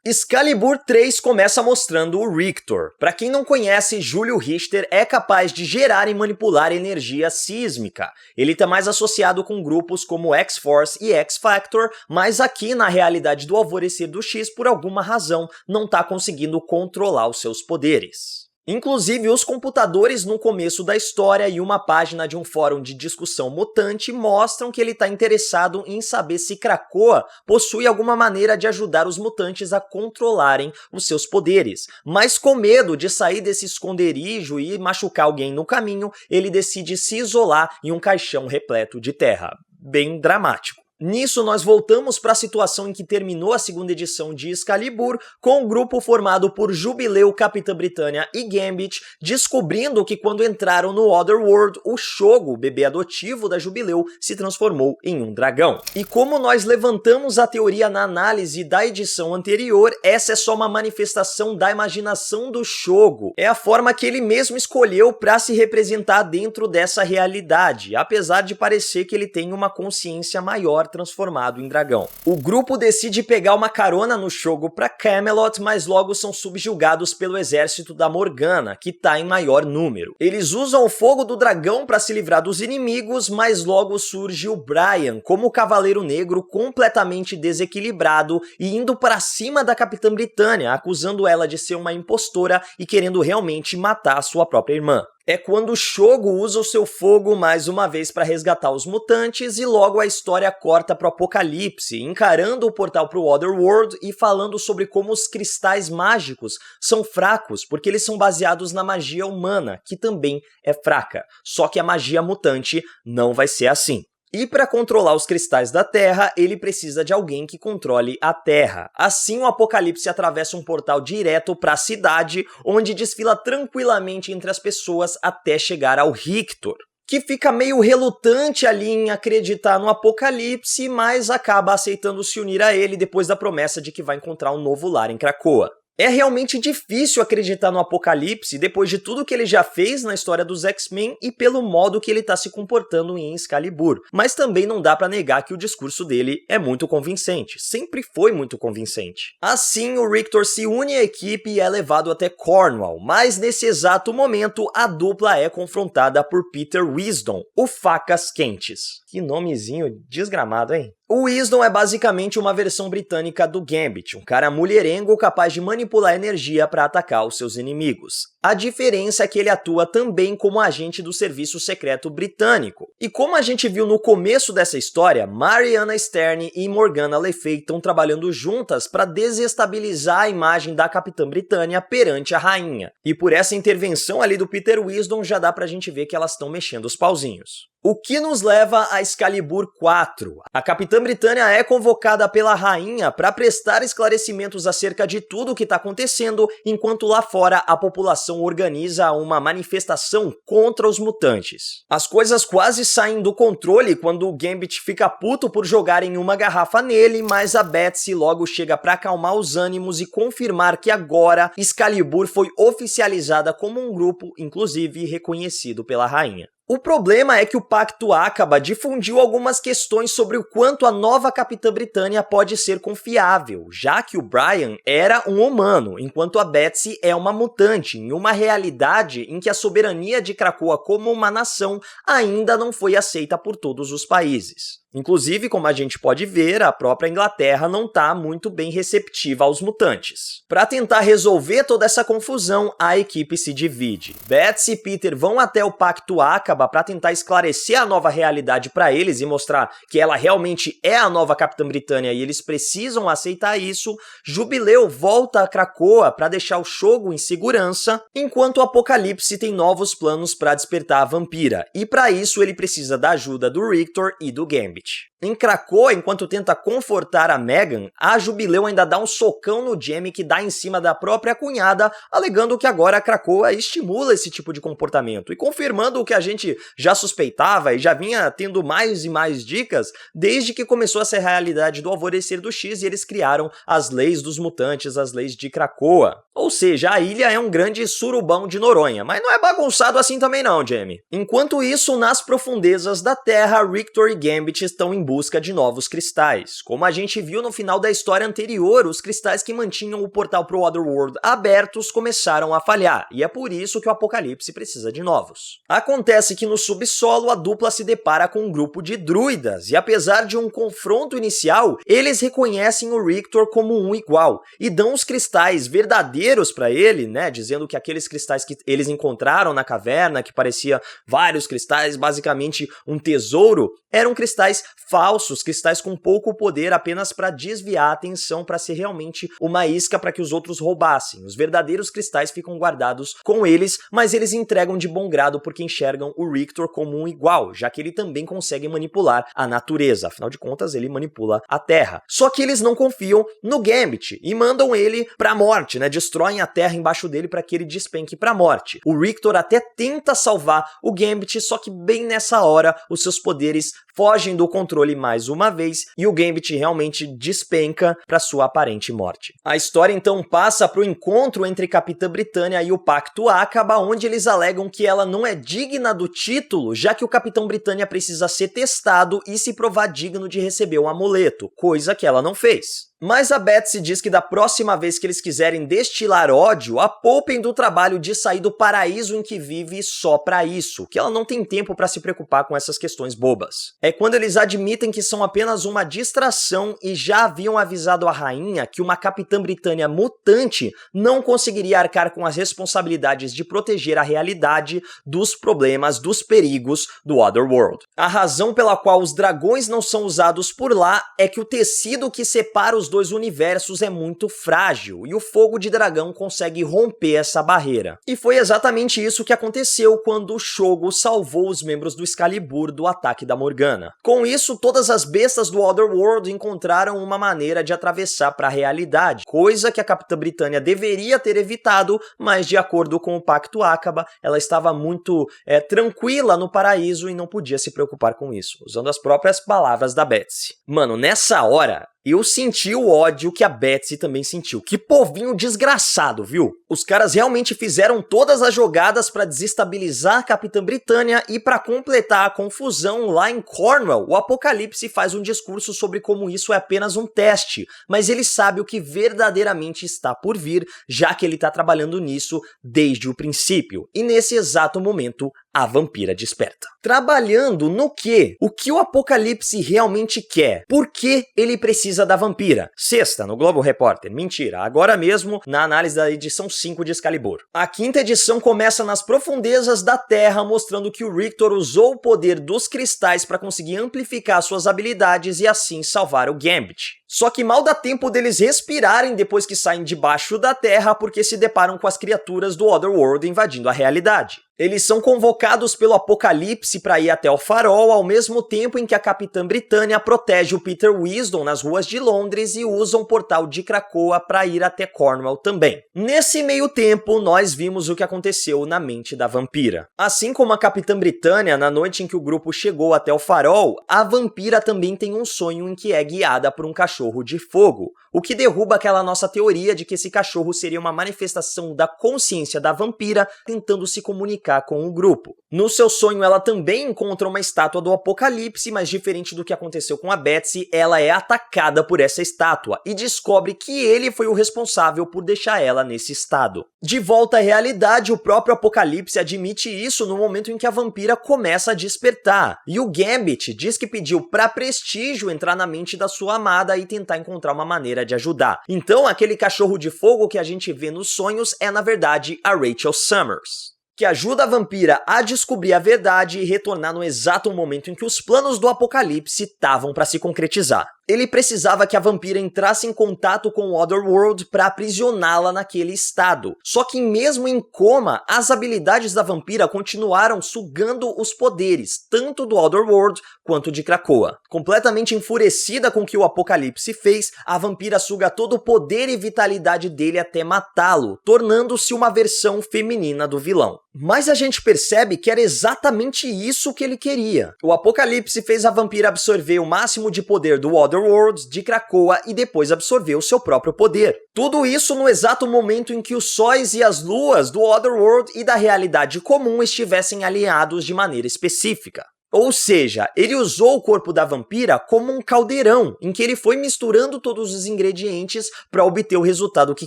Excalibur 3 começa mostrando o Rictor. Para quem não conhece, Júlio Richter é capaz de gerar e manipular energia sísmica. Ele está mais associado com grupos como X-Force e X-Factor, mas aqui na realidade do Alvorecer do X, por alguma razão, não está conseguindo controlar os seus poderes. Inclusive, os computadores no começo da história e uma página de um fórum de discussão mutante mostram que ele está interessado em saber se Krakoa possui alguma maneira de ajudar os mutantes a controlarem os seus poderes. Mas com medo de sair desse esconderijo e machucar alguém no caminho, ele decide se isolar em um caixão repleto de terra. Bem dramático. Nisso, nós voltamos para a situação em que terminou a segunda edição de Excalibur, com o grupo formado por Jubileu, Capitã Britânia e Gambit, descobrindo que quando entraram no Otherworld, o Shogo, o bebê adotivo da Jubileu, se transformou em um dragão. E como nós levantamos a teoria na análise da edição anterior, essa é só uma manifestação da imaginação do Shogo. É a forma que ele mesmo escolheu para se representar dentro dessa realidade, apesar de parecer que ele tem uma consciência maior transformado em dragão. O grupo decide pegar uma carona no Shogo para Camelot, mas logo são subjugados pelo exército da Morgana, que está em maior número. Eles usam o fogo do dragão para se livrar dos inimigos, mas logo surge o Brian como o Cavaleiro Negro completamente desequilibrado e indo para cima da Capitã Britânia, acusando ela de ser uma impostora e querendo realmente matar sua própria irmã. É quando o Shogo usa o seu fogo mais uma vez para resgatar os mutantes e logo a história corta para o Apocalipse, encarando o portal para o Otherworld e falando sobre como os cristais mágicos são fracos porque eles são baseados na magia humana, que também é fraca. Só que a magia mutante não vai ser assim. E para controlar os cristais da Terra, ele precisa de alguém que controle a Terra. Assim, o Apocalipse atravessa um portal direto para a cidade, onde desfila tranquilamente entre as pessoas até chegar ao Rictor, que fica meio relutante ali em acreditar no Apocalipse, mas acaba aceitando se unir a ele depois da promessa de que vai encontrar um novo lar em Krakoa. É realmente difícil acreditar no Apocalipse depois de tudo que ele já fez na história dos X-Men e pelo modo que ele está se comportando em Excalibur. Mas também não dá para negar que o discurso dele é muito convincente. Sempre foi muito convincente. Assim, o Rictor se une à equipe e é levado até Cornwall. Mas nesse exato momento, a dupla é confrontada por Peter Wisdom, o Facas Quentes. Que nomezinho desgramado, hein? O Wisdom é basicamente uma versão britânica do Gambit, um cara mulherengo capaz de manipular energia para atacar os seus inimigos. A diferença é que ele atua também como agente do serviço secreto britânico. E como a gente viu no começo dessa história, Mariana Sterne e Morgana Le Fay estão trabalhando juntas para desestabilizar a imagem da Capitã Britânia perante a rainha. E por essa intervenção ali do Peter Wisdom já dá pra gente ver que elas estão mexendo os pauzinhos. O que nos leva a Excalibur 4. A Capitã Britânia é convocada pela rainha para prestar esclarecimentos acerca de tudo o que está acontecendo, enquanto lá fora a população organiza uma manifestação contra os mutantes. As coisas quase saem do controle quando o Gambit fica puto por jogarem uma garrafa nele, mas a Betsy logo chega para acalmar os ânimos e confirmar que agora Excalibur foi oficializada como um grupo, inclusive reconhecido pela rainha. O problema é que o Pacto Acaba difundiu algumas questões sobre o quanto a nova Capitã Britânia pode ser confiável, já que o Brian era um humano, enquanto a Betsy é uma mutante, em uma realidade em que a soberania de Krakoa como uma nação ainda não foi aceita por todos os países. Inclusive, como a gente pode ver, a própria Inglaterra não está muito bem receptiva aos mutantes. Para tentar resolver toda essa confusão, a equipe se divide. Betsy e Peter vão até o Pacto Acaba para tentar esclarecer a nova realidade para eles e mostrar que ela realmente é a nova Capitã Britânia e eles precisam aceitar isso. Jubileu volta a Krakoa para deixar o Shogo em segurança, enquanto o Apocalipse tem novos planos para despertar a vampira. E para isso ele precisa da ajuda do Rictor e do Gambit. Em Krakoa, enquanto tenta confortar a Meghan, a Jubileu ainda dá um socão no Jamie que dá em cima da própria cunhada, alegando que agora a Krakoa estimula esse tipo de comportamento e confirmando o que a gente já suspeitava e já vinha tendo mais e mais dicas desde que começou essa realidade do Alvorecer do X e eles criaram as leis dos mutantes, as leis de Krakoa. Ou seja, a ilha é um grande surubão de Noronha, mas não é bagunçado assim também não, Jamie. Enquanto isso, nas profundezas da Terra, Rictor e Gambit estão em busca busca de novos cristais. Como a gente viu no final da história anterior, os cristais que mantinham o portal para o Otherworld abertos começaram a falhar, e é por isso que o Apocalipse precisa de novos. Acontece que no subsolo a dupla se depara com um grupo de druidas, e apesar de um confronto inicial, eles reconhecem o Rictor como um igual, e dão os cristais verdadeiros para ele, né, dizendo que aqueles cristais que eles encontraram na caverna, que parecia vários cristais, basicamente um tesouro, eram cristais falsos, cristais com pouco poder apenas para desviar a atenção, para ser realmente uma isca para que os outros roubassem. Os verdadeiros cristais ficam guardados com eles, mas eles entregam de bom grado porque enxergam o Rictor como um igual, já que ele também consegue manipular a natureza, afinal de contas ele manipula a Terra. Só que eles não confiam no Gambit e mandam ele pra morte, né? Destroem a Terra embaixo dele para que ele despenque pra morte. O Rictor até tenta salvar o Gambit, só que bem nessa hora os seus poderes fogem do controle mais uma vez e o Gambit realmente despenca para sua aparente morte. A história então passa para o encontro entre Capitã Britânia e o Pacto Acaba, onde eles alegam que ela não é digna do título, já que o Capitão Britânia precisa ser testado e se provar digno de receber o amuleto, coisa que ela não fez. Mas a Betsy diz que da próxima vez que eles quiserem destilar ódio, a poupem do trabalho de sair do paraíso em que vive só pra isso, que ela não tem tempo pra se preocupar com essas questões bobas. É quando eles admitem que são apenas uma distração e já haviam avisado a rainha que uma Capitã Britânia mutante não conseguiria arcar com as responsabilidades de proteger a realidade dos problemas, dos perigos do Otherworld. A razão pela qual os dragões não são usados por lá é que o tecido que separa os dois universos é muito frágil e o fogo de dragão consegue romper essa barreira. E foi exatamente isso que aconteceu quando o Shogo salvou os membros do Excalibur do ataque da Morgana. Com isso, todas as bestas do Otherworld encontraram uma maneira de atravessar para a realidade, coisa que a Capitã Britânia deveria ter evitado, mas de acordo com o Pacto Acaba, ela estava muito tranquila no paraíso e não podia se preocupar com isso, usando as próprias palavras da Betsy. Mano, nessa hora, eu senti o ódio que a Betsy também sentiu. Que povinho desgraçado, viu? Os caras realmente fizeram todas as jogadas para desestabilizar a Capitã Britânia e para completar a confusão lá em Cornwall, o Apocalipse faz um discurso sobre como isso é apenas um teste, mas ele sabe o que verdadeiramente está por vir, já que ele está trabalhando nisso desde o princípio. E nesse exato momento, a vampira desperta. Trabalhando no quê? O que o Apocalipse realmente quer? Por que ele precisa da vampira? Sexta, no Globo Repórter. Mentira, agora mesmo na análise da edição 5 de Excalibur. A quinta edição começa nas profundezas da Terra, mostrando que o Rictor usou o poder dos cristais para conseguir amplificar suas habilidades e assim salvar o Gambit. Só que mal dá tempo deles respirarem depois que saem debaixo da Terra porque se deparam com as criaturas do Otherworld invadindo a realidade. Eles são convocados pelo Apocalipse para ir até o farol, ao mesmo tempo em que a Capitã Britânia protege o Peter Wisdom nas ruas de Londres e usa um portal de Krakoa para ir até Cornwall também. Nesse meio tempo, nós vimos o que aconteceu na mente da vampira. Assim como a Capitã Britânia, na noite em que o grupo chegou até o farol, a vampira também tem um sonho em que é guiada por um cachorro de fogo, o que derruba aquela nossa teoria de que esse cachorro seria uma manifestação da consciência da vampira tentando se comunicar com o grupo. No seu sonho, ela também encontra uma estátua do Apocalipse, mas diferente do que aconteceu com a Betsy, ela é atacada por essa estátua e descobre que ele foi o responsável por deixar ela nesse estado. De volta à realidade, o próprio Apocalipse admite isso no momento em que a vampira começa a despertar, e o Gambit diz que pediu pra Prestígio entrar na mente da sua amada e tentar encontrar uma maneira de ajudar. Então, aquele cachorro de fogo que a gente vê nos sonhos é, na verdade, a Rachel Summers, que ajuda a vampira a descobrir a verdade e retornar no exato momento em que os planos do Apocalipse estavam para se concretizar. Ele precisava que a vampira entrasse em contato com o Otherworld para aprisioná-la naquele estado. Só que mesmo em coma, as habilidades da vampira continuaram sugando os poderes, tanto do Otherworld quanto de Krakoa. Completamente enfurecida com o que o Apocalipse fez, a vampira suga todo o poder e vitalidade dele até matá-lo, tornando-se uma versão feminina do vilão. Mas a gente percebe que era exatamente isso que ele queria. O Apocalipse fez a vampira absorver o máximo de poder do Otherworld, de Krakoa e depois absorver o seu próprio poder. Tudo isso no exato momento em que os sóis e as luas do Otherworld e da realidade comum estivessem alinhados de maneira específica. Ou seja, ele usou o corpo da vampira como um caldeirão, em que ele foi misturando todos os ingredientes para obter o resultado que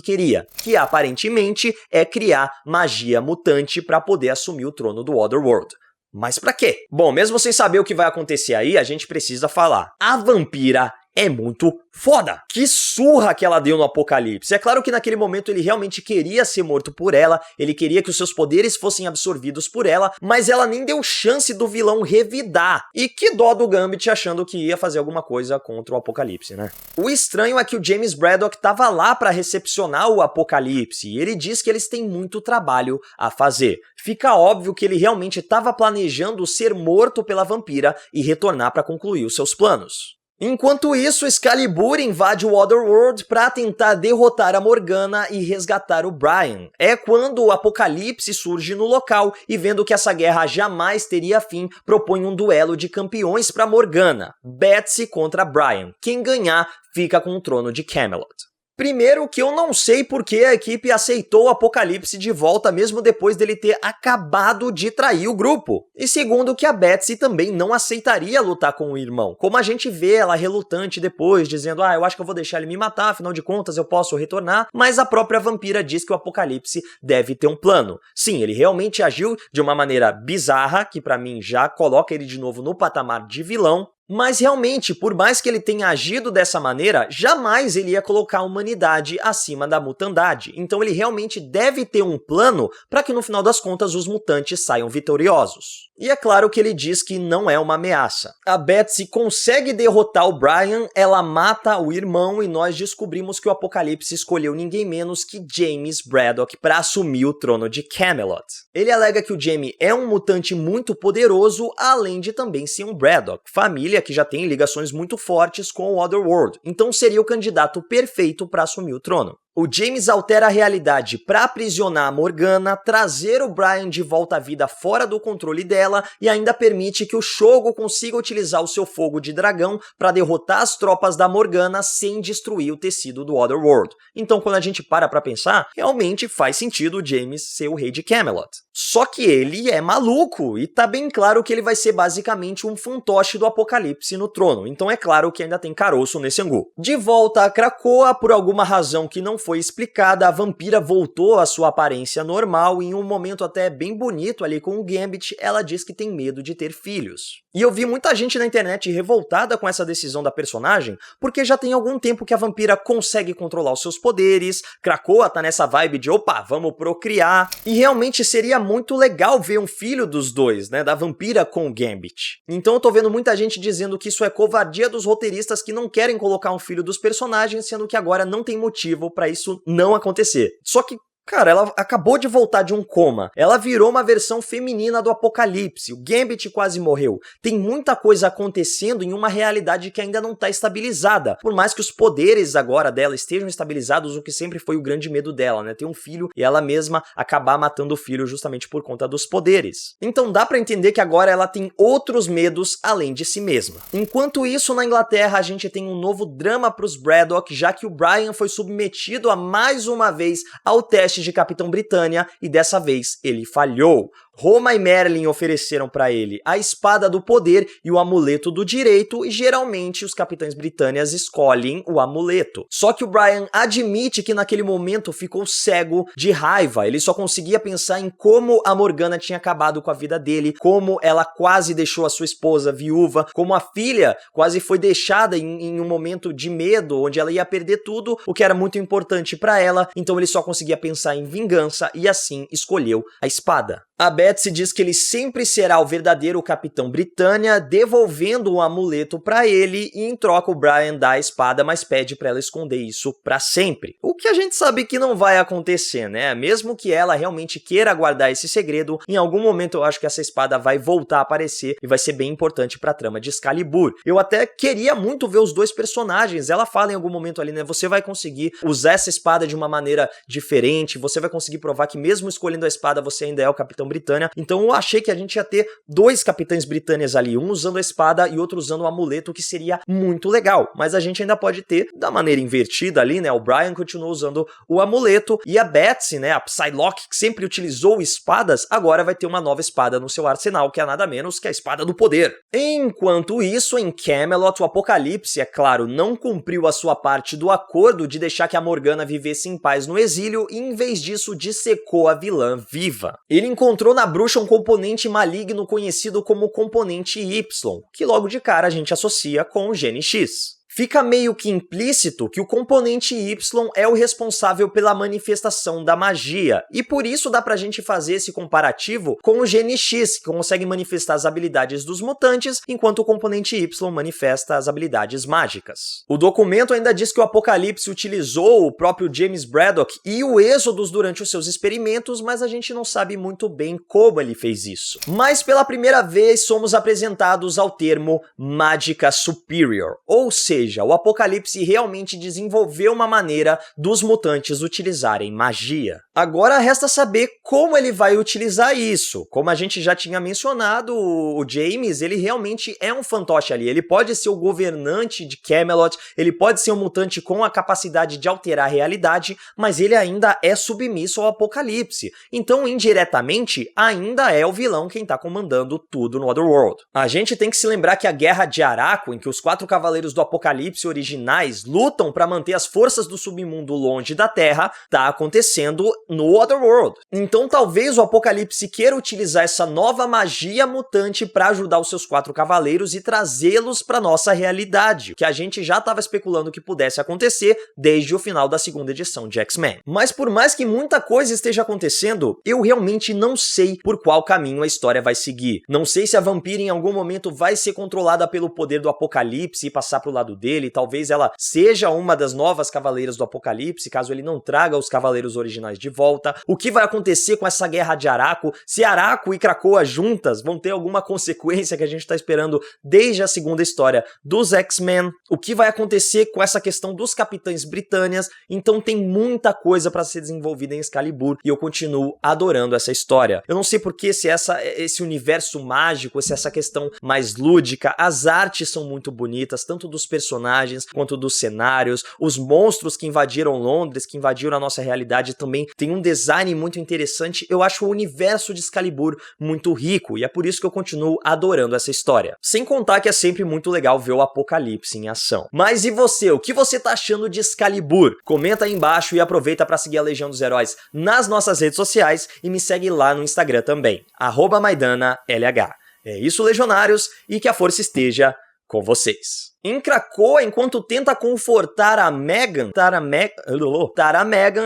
queria, que aparentemente é criar magia mutante para poder assumir o trono do Otherworld. Mas pra quê? Bom, mesmo sem saber o que vai acontecer aí, a gente precisa falar. A vampira é muito foda. Que surra que ela deu no Apocalipse. É claro que naquele momento ele realmente queria ser morto por ela, ele queria que os seus poderes fossem absorvidos por ela, mas ela nem deu chance do vilão revidar. E que dó do Gambit achando que ia fazer alguma coisa contra o Apocalipse, né? O estranho é que o James Braddock tava lá pra recepcionar o Apocalipse, e ele diz que eles têm muito trabalho a fazer. Fica óbvio que ele realmente estava planejando ser morto pela vampira e retornar para concluir os seus planos. Enquanto isso, Excalibur invade o Otherworld para tentar derrotar a Morgana e resgatar o Brian. É quando o Apocalipse surge no local e, vendo que essa guerra jamais teria fim, propõe um duelo de campeões para Morgana, Betsy contra Brian. Quem ganhar fica com o trono de Camelot. Primeiro que eu não sei por que a equipe aceitou o Apocalipse de volta mesmo depois dele ter acabado de trair o grupo. E segundo que a Betsy também não aceitaria lutar com o irmão. Como a gente vê ela relutante depois, dizendo eu acho que eu vou deixar ele me matar, afinal de contas eu posso retornar. Mas a própria vampira diz que o Apocalipse deve ter um plano. Sim, ele realmente agiu de uma maneira bizarra, que pra mim já coloca ele de novo no patamar de vilão. Mas realmente, por mais que ele tenha agido dessa maneira, jamais ele ia colocar a humanidade acima da mutandade. Então ele realmente deve ter um plano para que no final das contas os mutantes saiam vitoriosos. E é claro que ele diz que não é uma ameaça. A Betsy consegue derrotar o Brian, ela mata o irmão e nós descobrimos que o Apocalipse escolheu ninguém menos que James Braddock para assumir o trono de Camelot. Ele alega que o Jaime é um mutante muito poderoso, além de também ser um Braddock, família que já tem ligações muito fortes com o Otherworld, então seria o candidato perfeito para assumir o trono. O James altera a realidade para aprisionar a Morgana, trazer o Brian de volta à vida fora do controle dela e ainda permite que o Shogo consiga utilizar o seu fogo de dragão para derrotar as tropas da Morgana sem destruir o tecido do Otherworld. Então quando a gente para pensar, realmente faz sentido o James ser o rei de Camelot. Só que ele é maluco e tá bem claro que ele vai ser basicamente um fantoche do Apocalipse no trono, então é claro que ainda tem caroço nesse angu. De volta a Krakoa, por alguma razão que não foi explicada, a vampira voltou à sua aparência normal e em um momento até bem bonito ali com o Gambit, ela diz que tem medo de ter filhos. E eu vi muita gente na internet revoltada com essa decisão da personagem, porque já tem algum tempo que a vampira consegue controlar os seus poderes, Krakoa tá nessa vibe de opa, vamos procriar, e realmente seria muito legal ver um filho dos dois, né, da vampira com o Gambit. Então eu tô vendo muita gente dizendo que isso é covardia dos roteiristas que não querem colocar um filho dos personagens, sendo que agora não tem motivo pra isso não acontecer. Só que cara, ela acabou de voltar de um coma. Ela virou uma versão feminina do Apocalipse. O Gambit quase morreu. Tem muita coisa acontecendo em uma realidade que ainda não está estabilizada. Por mais que os poderes agora dela estejam estabilizados, o que sempre foi o grande medo dela, né? Ter um filho e ela mesma acabar matando o filho justamente por conta dos poderes. Então dá pra entender que agora ela tem outros medos além de si mesma. Enquanto isso, na Inglaterra, a gente tem um novo drama pros Braddock, já que o Brian foi submetido a mais uma vez ao teste de Capitão Britânia e dessa vez ele falhou. Roma e Merlin ofereceram para ele a espada do poder e o amuleto do direito e geralmente os capitães britânias escolhem o amuleto. Só que o Brian admite que naquele momento ficou cego de raiva, ele só conseguia pensar em como a Morgana tinha acabado com a vida dele, como ela quase deixou a sua esposa viúva, como a filha quase foi deixada em um momento de medo, onde ela ia perder tudo, o que era muito importante para ela, então ele só conseguia pensar em vingança e assim escolheu a espada. A Betsy diz que ele sempre será o verdadeiro Capitão Britânia, devolvendo o amuleto para ele e em troca o Brian dá a espada, mas pede para ela esconder isso para sempre. O que a gente sabe que não vai acontecer, né? Mesmo que ela realmente queira guardar esse segredo, em algum momento eu acho que essa espada vai voltar a aparecer e vai ser bem importante para a trama de Excalibur. Eu até queria muito ver os dois personagens. Ela fala em algum momento ali, né? Você vai conseguir usar essa espada de uma maneira diferente, você vai conseguir provar que mesmo escolhendo a espada você ainda é o Capitão Britânia, então eu achei que a gente ia ter 2 Capitães Britânias ali, um usando a espada e outro usando o amuleto, que seria muito legal, mas a gente ainda pode ter da maneira invertida ali, né, o Brian continua usando o amuleto e a Betsy, né, a Psylocke, que sempre utilizou espadas, agora vai ter uma nova espada no seu arsenal, que é nada menos que a Espada do Poder. Enquanto isso, em Camelot, o Apocalipse, é claro, não cumpriu a sua parte do acordo de deixar que a Morgana vivesse em paz no exílio e, em vez disso, dissecou a vilã viva. Ele encontrou na bruxa um componente maligno conhecido como componente Y, que logo de cara a gente associa com o gene X. Fica meio que implícito que o componente Y é o responsável pela manifestação da magia, e por isso dá pra gente fazer esse comparativo com o gene X, que consegue manifestar as habilidades dos mutantes, enquanto o componente Y manifesta as habilidades mágicas. O documento ainda diz que o Apocalipse utilizou o próprio James Braddock e o Êxodos durante os seus experimentos, mas a gente não sabe muito bem como ele fez isso. Mas pela primeira vez somos apresentados ao termo Mágica Superior, ou seja, o Apocalipse realmente desenvolveu uma maneira dos mutantes utilizarem magia. Agora resta saber como ele vai utilizar isso. Como a gente já tinha mencionado, o James, ele realmente é um fantoche ali. Ele pode ser o governante de Camelot, ele pode ser um mutante com a capacidade de alterar a realidade, mas ele ainda é submisso ao Apocalipse. Então, indiretamente, ainda é o vilão quem tá comandando tudo no Otherworld. A gente tem que se lembrar que a Guerra de Araco, em que os 4 Cavaleiros do Apocalipse originais lutam para manter as forças do submundo longe da Terra, tá acontecendo no Otherworld. Então talvez o Apocalipse queira utilizar essa nova magia mutante para ajudar os seus 4 cavaleiros e trazê-los para nossa realidade, que a gente já estava especulando que pudesse acontecer desde o final da 2ª edição de X-Men. Mas por mais que muita coisa esteja acontecendo, eu realmente não sei por qual caminho a história vai seguir. Não sei se a Vampira em algum momento vai ser controlada pelo poder do Apocalipse e passar pro lado dele, talvez ela seja uma das novas Cavaleiras do Apocalipse, caso ele não traga os Cavaleiros originais de volta. O que vai acontecer com essa Guerra de Araco? Se Araco e Krakoa juntas vão ter alguma consequência que a gente está esperando desde a 2ª história dos X-Men? O que vai acontecer com essa questão dos Capitães Britânias? Então tem muita coisa para ser desenvolvida em Excalibur e eu continuo adorando essa história. Eu não sei porque se esse universo mágico, se essa questão mais lúdica, as artes são muito bonitas, tanto dos personagens quanto dos cenários, os monstros que invadiram Londres, que invadiram a nossa realidade também tem um design muito interessante. Eu acho o universo de Excalibur muito rico e é por isso que eu continuo adorando essa história. Sem contar que é sempre muito legal ver o Apocalipse em ação. Mas e você? O que você tá achando de Excalibur? Comenta aí embaixo e aproveita para seguir a Legião dos Heróis nas nossas redes sociais e me segue lá no Instagram também, @MaidannaLH. É isso, Legionários, e que a força esteja com vocês. Em Krakoa, enquanto tenta confortar a Meggan,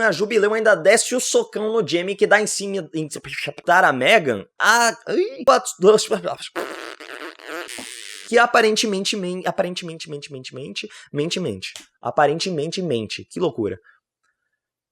a Jubileu ainda desce o socão no Jamie que dá em cima a Meggan. Que aparentemente mente. Que loucura.